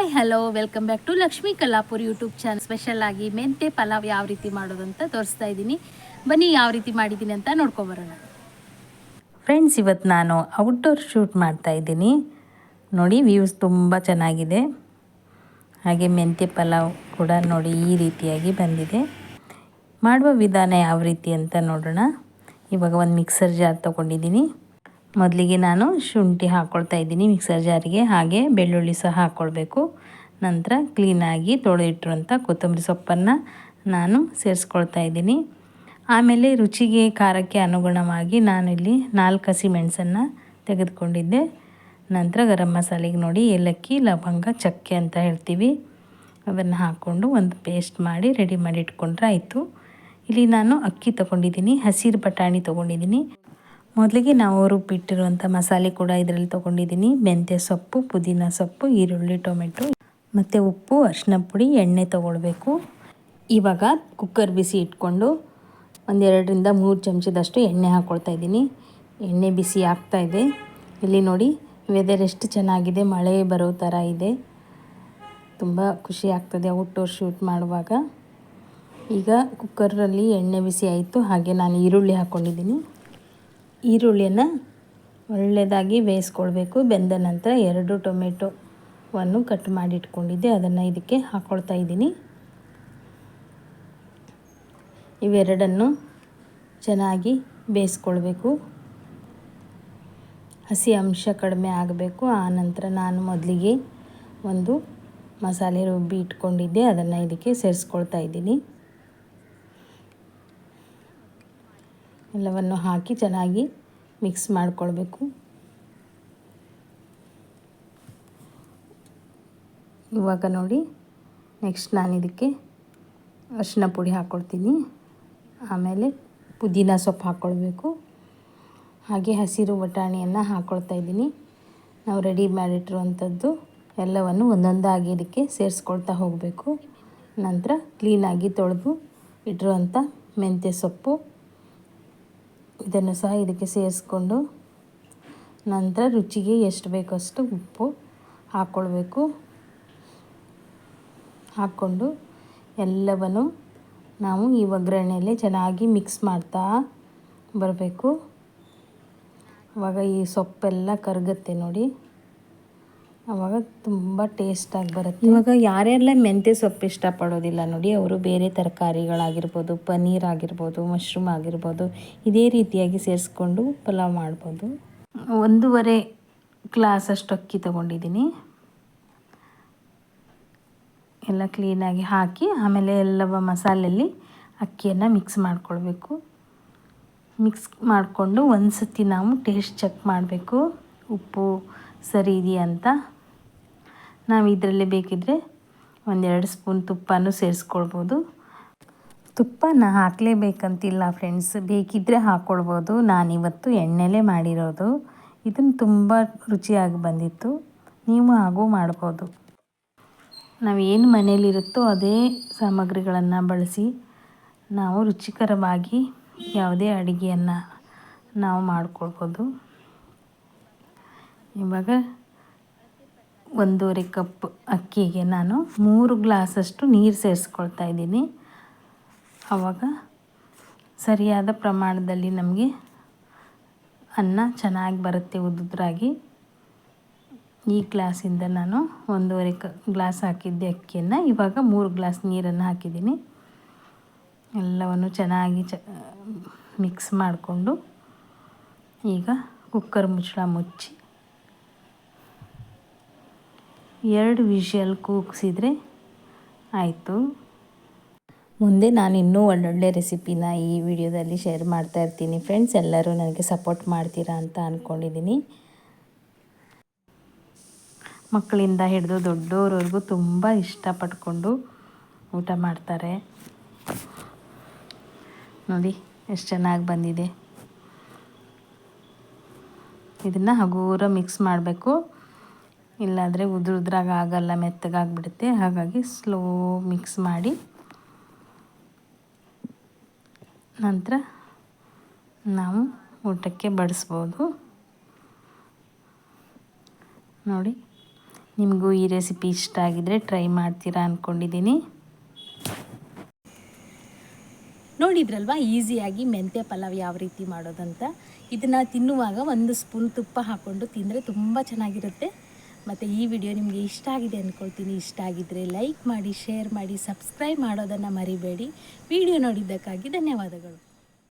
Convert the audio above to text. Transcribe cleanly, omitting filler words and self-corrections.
Hi hello welcome back to Lakshmi Kallapur YouTube channel. Special ಆಗಿ ಮೆಂತೆ ಪಲಾವ್ ಯಾವ ರೀತಿ ಮಾಡೋದು ಅಂತ ತೋರಿಸ್ತಾ ಇದ್ದೀನಿ. ಬನ್ನಿ ಯಾವ ರೀತಿ ಮಾಡಿದ್ದೀನಿ ಅಂತ ನೋಡ್ಕೊಬರೋಣ. ಫ್ರೆಂಡ್ಸ್, ಇವತ್ತು ನಾನು ಔಟ್ಡೋರ್ ಶೂಟ್ ಮಾಡ್ತಾ ಇದ್ದೀನಿ. ನೋಡಿ, ವ್ಯೂಸ್ ತುಂಬ ಚೆನ್ನಾಗಿದೆ. ಹಾಗೆ ಮೆಂತೆ ಪಲಾವ್ ಕೂಡ ನೋಡಿ ಈ ರೀತಿಯಾಗಿ ಬಂದಿದೆ. ಮಾಡುವ ವಿಧಾನ ಯಾವ ರೀತಿ ಅಂತ ನೋಡೋಣ. ಇವಾಗ ಒಂದು ಮಿಕ್ಸರ್ ಜಾರ್ ತೊಗೊಂಡಿದ್ದೀನಿ. ಮೊದಲಿಗೆ ನಾನು ಶುಂಠಿ ಹಾಕ್ಕೊಳ್ತಾ ಇದ್ದೀನಿ ಮಿಕ್ಸರ್ ಜಾರಿಗೆ. ಹಾಗೆ ಬೆಳ್ಳುಳ್ಳಿ ಸಹ ಹಾಕ್ಕೊಳ್ಬೇಕು. ನಂತರ ಕ್ಲೀನಾಗಿ ತೊಳೆದಿಟ್ಟಿರುವಂಥ ಕೊತ್ತಂಬರಿ ಸೊಪ್ಪನ್ನು ನಾನು ಸೇರಿಸ್ಕೊಳ್ತಾ ಇದ್ದೀನಿ. ಆಮೇಲೆ ರುಚಿಗೆ ಖಾರಕ್ಕೆ ಅನುಗುಣವಾಗಿ ನಾನಿಲ್ಲಿ 4 ಹಸಿಮೆಣಸನ್ನು ತೆಗೆದುಕೊಂಡಿದ್ದೆ. ನಂತರ ಗರಂ ಮಸಾಲೆಗೆ ನೋಡಿ ಏಲಕ್ಕಿ, ಲವಂಗ, ಚಕ್ಕೆ ಅಂತ ಹೇಳ್ತೀವಿ, ಅದನ್ನು ಹಾಕ್ಕೊಂಡು ಒಂದು ಪೇಸ್ಟ್ ಮಾಡಿ ರೆಡಿ ಮಾಡಿ ಇಟ್ಕೊಂಡ್ರೆ ಆಯಿತು. ಇಲ್ಲಿ ನಾನು ಅಕ್ಕಿ ತೊಗೊಂಡಿದ್ದೀನಿ, ಹಸಿರು ಬಟಾಣಿ ತೊಗೊಂಡಿದ್ದೀನಿ. ಮೊದಲಿಗೆ ನಾವು ರುಬ್ಬಿಟ್ಟಿರುವಂಥ ಮಸಾಲೆ ಕೂಡ ಇದರಲ್ಲಿ ತೊಗೊಂಡಿದ್ದೀನಿ. ಮೆಂತ್ಯ ಸೊಪ್ಪು, ಪುದೀನ ಸೊಪ್ಪು, ಈರುಳ್ಳಿ, ಟೊಮೆಟೊ ಮತ್ತು ಉಪ್ಪು, ಅರಿಶಿನ ಪುಡಿ, ಎಣ್ಣೆ ತೊಗೊಳ್ಬೇಕು. ಇವಾಗ ಕುಕ್ಕರ್ ಬಿಸಿ ಇಟ್ಕೊಂಡು 2ರಿಂದ 3 ಚಮಚದಷ್ಟು ಎಣ್ಣೆ ಹಾಕ್ಕೊಳ್ತಾ ಇದ್ದೀನಿ. ಎಣ್ಣೆ ಬಿಸಿ ಆಗ್ತಾಯಿದೆ. ಇಲ್ಲಿ ನೋಡಿ ವೆದರ್ ಎಷ್ಟು ಚೆನ್ನಾಗಿದೆ, ಮಳೆ ಬರೋ ಥರ ಇದೆ. ತುಂಬ ಖುಷಿ ಆಗ್ತದೆ ಔಟ್ಡೋರ್ ಶೂಟ್ ಮಾಡುವಾಗ. ಈಗ ಕುಕ್ಕರಲ್ಲಿ ಎಣ್ಣೆ ಬಿಸಿ ಆಯಿತು. ಹಾಗೆ ನಾನು ಈರುಳ್ಳಿ ಹಾಕ್ಕೊಂಡಿದ್ದೀನಿ. ಈರುಳ್ಳಿಯನ್ನು ಒಳ್ಳೆಯದಾಗಿ ಬೇಯಿಸ್ಕೊಳ್ಬೇಕು. ಬೆಂದ ನಂತರ 2 ಟೊಮೆಟೊವನ್ನು ಕಟ್ ಮಾಡಿ ಇಟ್ಕೊಂಡಿದ್ದೆ, ಅದನ್ನು ಇದಕ್ಕೆ ಹಾಕ್ಕೊಳ್ತಾ ಇದ್ದೀನಿ. ಇವೆರಡನ್ನು ಚೆನ್ನಾಗಿ ಬೇಯಿಸ್ಕೊಳ್ಬೇಕು. ಹಸಿ ಅಂಶ ಕಡಿಮೆ ಆಗಬೇಕು. ಆನಂತರ ನಾನು ಮೊದಲಿಗೆ ಒಂದು ಮಸಾಲೆ ರುಬ್ಬಿ ಇಟ್ಕೊಂಡಿದ್ದೆ, ಅದನ್ನು ಇದಕ್ಕೆ ಸೇರಿಸ್ಕೊಳ್ತಾ ಇದ್ದೀನಿ. ಎಲ್ಲವನ್ನು ಹಾಕಿ ಚೆನ್ನಾಗಿ ಮಿಕ್ಸ್ ಮಾಡಿಕೊಳ್ಬೇಕು. ಇವಾಗ ನೋಡಿ ನೆಕ್ಸ್ಟ್ ನಾನು ಇದಕ್ಕೆ ಅರಿಶಿನ ಪುಡಿ ಹಾಕ್ಕೊಳ್ತೀನಿ. ಆಮೇಲೆ ಪುದೀನ ಸೊಪ್ಪು ಹಾಕ್ಕೊಳ್ಬೇಕು. ಹಾಗೆ ಹಸಿರು ಬಟಾಣಿಯನ್ನು ಹಾಕ್ಕೊಳ್ತಾ ಇದ್ದೀನಿ. ನಾವು ರೆಡಿ ಮಾಡಿಟ್ಟಿರುವಂಥದ್ದು ಎಲ್ಲವನ್ನು ಒಂದೊಂದಾಗಿ ಇದಕ್ಕೆ ಸೇರಿಸ್ಕೊಳ್ತಾ ಹೋಗಬೇಕು. ನಂತರ ಕ್ಲೀನಾಗಿ ತೊಳೆದು ಇಟ್ಟಿರುವಂಥ ಮೆಂತ್ಯ ಸೊಪ್ಪು ಇದನ್ನು ಸಹ ಇದಕ್ಕೆ ಸೇರಿಸ್ಕೊಂಡು ನಂತರ ರುಚಿಗೆ ಎಷ್ಟು ಬೇಕಷ್ಟು ಉಪ್ಪು ಹಾಕ್ಕೊಳ್ಬೇಕು. ಹಾಕ್ಕೊಂಡು ಎಲ್ಲವನ್ನು ನಾವು ಈ ಒಗ್ಗರಣೆಯಲ್ಲಿ ಚೆನ್ನಾಗಿ ಮಿಕ್ಸ್ ಮಾಡ್ತಾ ಬರಬೇಕು. ಆವಾಗ ಈ ಸೊಪ್ಪೆಲ್ಲ ಕರಗುತ್ತೆ ನೋಡಿ, ಆವಾಗ ತುಂಬ ಟೇಸ್ಟಾಗಿ ಬರುತ್ತೆ. ಇವಾಗ ಯಾರೆಲ್ಲ ಮೆಂತ್ಯ ಸೊಪ್ಪು ಇಷ್ಟಪಡೋದಿಲ್ಲ ನೋಡಿ, ಅವರು ಬೇರೆ ತರಕಾರಿಗಳಾಗಿರ್ಬೋದು, ಪನ್ನೀರ್ ಆಗಿರ್ಬೋದು, ಮಶ್ರೂಮ್ ಆಗಿರ್ಬೋದು, ಇದೇ ರೀತಿಯಾಗಿ ಸೇರಿಸ್ಕೊಂಡು ಪಲಾವ್ ಮಾಡ್ಬೋದು. 1.5 ಗ್ಲಾಸ್ ಅಷ್ಟು ಅಕ್ಕಿ ತೊಗೊಂಡಿದ್ದೀನಿ. ಎಲ್ಲ ಕ್ಲೀನಾಗಿ ಹಾಕಿ ಆಮೇಲೆ ಎಲ್ಲವ ಮಸಾಲೆಯಲ್ಲಿ ಅಕ್ಕಿಯನ್ನು ಮಿಕ್ಸ್ ಮಾಡ್ಕೊಳ್ಬೇಕು. ಮಿಕ್ಸ್ ಮಾಡಿಕೊಂಡು ಒಂದು ಸತಿ ನಾವು ಟೇಸ್ಟ್ ಚೆಕ್ ಮಾಡಬೇಕು, ಉಪ್ಪು ಸರಿ ಇದೆಯಾ ಅಂತ. ನಾವು ಇದರಲ್ಲಿ ಬೇಕಿದ್ದರೆ 1-2 ಸ್ಪೂನ್ ತುಪ್ಪನೂ ಸೇರಿಸ್ಕೊಳ್ಬೋದು. ತುಪ್ಪನ ಹಾಕಲೇಬೇಕಂತಿಲ್ಲ ಫ್ರೆಂಡ್ಸ್, ಬೇಕಿದ್ದರೆ ಹಾಕ್ಕೊಳ್ಬೋದು. ನಾನಿವತ್ತು ಎಣ್ಣೆಲೇ ಮಾಡಿರೋದು. ಇದನ್ನು ತುಂಬ ರುಚಿಯಾಗಿ ಬಂದಿತ್ತು. ನೀವು ಹಾಗೂ ಮಾಡ್ಬೋದು. ನಾವೇನು ಮನೇಲಿರುತ್ತೋ ಅದೇ ಸಾಮಗ್ರಿಗಳನ್ನು ಬಳಸಿ ನಾವು ರುಚಿಕರವಾಗಿ ಯಾವುದೇ ಅಡುಗೆಯನ್ನು ನಾವು ಮಾಡ್ಕೊಳ್ಬೋದು. ಇವಾಗ 1.5 ಕಪ್ ಅಕ್ಕಿಗೆ ನಾನು 3 ಗ್ಲಾಸಷ್ಟು ನೀರು ಸೇರಿಸ್ಕೊಳ್ತಾ ಇದ್ದೀನಿ. ಆವಾಗ ಸರಿಯಾದ ಪ್ರಮಾಣದಲ್ಲಿ ನಮಗೆ ಅನ್ನ ಚೆನ್ನಾಗಿ ಬರುತ್ತೆ ಉದುದ್ರಾಗಿ. ಈ ಗ್ಲಾಸಿಂದ ನಾನು 1.5 ಗ್ಲಾಸ್ ಹಾಕಿದ್ದೆ ಅಕ್ಕಿಯನ್ನು. ಇವಾಗ 3 ಗ್ಲಾಸ್ ನೀರನ್ನು ಹಾಕಿದ್ದೀನಿ. ಎಲ್ಲವನ್ನು ಚೆನ್ನಾಗಿ ಮಿಕ್ಸ್ ಮಾಡಿಕೊಂಡು ಈಗ ಕುಕ್ಕರ್ ಮುಚ್ಚಳ ಮುಚ್ಚಿ 2 ವಿಷಲ್ ಕೂಗಿಸಿದರೆ ಆಯಿತು. ಮುಂದೆ ನಾನು ಇನ್ನೂ ಒಳ್ಳೊಳ್ಳೆ ರೆಸಿಪಿನ ಈ ವಿಡಿಯೋದಲ್ಲಿ ಶೇರ್ ಮಾಡ್ತಾ ಇರ್ತೀನಿ ಫ್ರೆಂಡ್ಸ್. ಎಲ್ಲರೂ ನನಗೆ ಸಪೋರ್ಟ್ ಮಾಡ್ತೀರಾ ಅಂತ ಅಂದ್ಕೊಂಡಿದ್ದೀನಿ. ಮಕ್ಕಳಿಂದ ಹಿಡಿದು ದೊಡ್ಡೋರವರೆಗೂ ತುಂಬ ಇಷ್ಟಪಟ್ಕೊಂಡು ಊಟ ಮಾಡ್ತಾರೆ. ನೋಡಿ ಎಷ್ಟು ಚೆನ್ನಾಗಿ ಬಂದಿದೆ. ಇದನ್ನು ಹಗುರ ಮಿಕ್ಸ್ ಮಾಡಬೇಕು, ಇಲ್ಲಾಂದರೆ ಉದುರಾಗ ಆಗಲ್ಲ, ಮೆತ್ತಗಾಗಿಬಿಡುತ್ತೆ. ಹಾಗಾಗಿ ಸ್ಲೋ ಮಿಕ್ಸ್ ಮಾಡಿ ನಂತರ ನಾವು ಊಟಕ್ಕೆ ಬಡಿಸ್ಬೋದು. ನೋಡಿ, ನಿಮಗೂ ಈ ರೆಸಿಪಿ ಇಷ್ಟ ಆಗಿದರೆ ಟ್ರೈ ಮಾಡ್ತೀರಾ ಅಂದ್ಕೊಂಡಿದ್ದೀನಿ. ನೋಡಿದ್ರಲ್ವಾ ಈಸಿಯಾಗಿ ಮೆಂತ್ಯ ಪಲಾವ್ ಯಾವ ರೀತಿ ಮಾಡೋದಂತ. ಇದನ್ನು ತಿನ್ನುವಾಗ 1 ಸ್ಪೂನ್ ತುಪ್ಪ ಹಾಕ್ಕೊಂಡು ತಿಂದರೆ ತುಂಬ ಚೆನ್ನಾಗಿರುತ್ತೆ. ಮತ್ತು ಈ ವಿಡಿಯೋ ನಿಮಗೆ ಇಷ್ಟ ಆಗಿದೆ ಅಂದ್ಕೊಳ್ತೀನಿ. ಇಷ್ಟ ಆಗಿದ್ದರೆ ಲೈಕ್ ಮಾಡಿ, ಶೇರ್ ಮಾಡಿ, ಸಬ್ಸ್ಕ್ರೈಬ್ ಮಾಡೋದನ್ನು ಮರಿಬೇಡಿ. ವಿಡಿಯೋ ನೋಡಿದ್ದಕ್ಕಾಗಿ ಧನ್ಯವಾದಗಳು.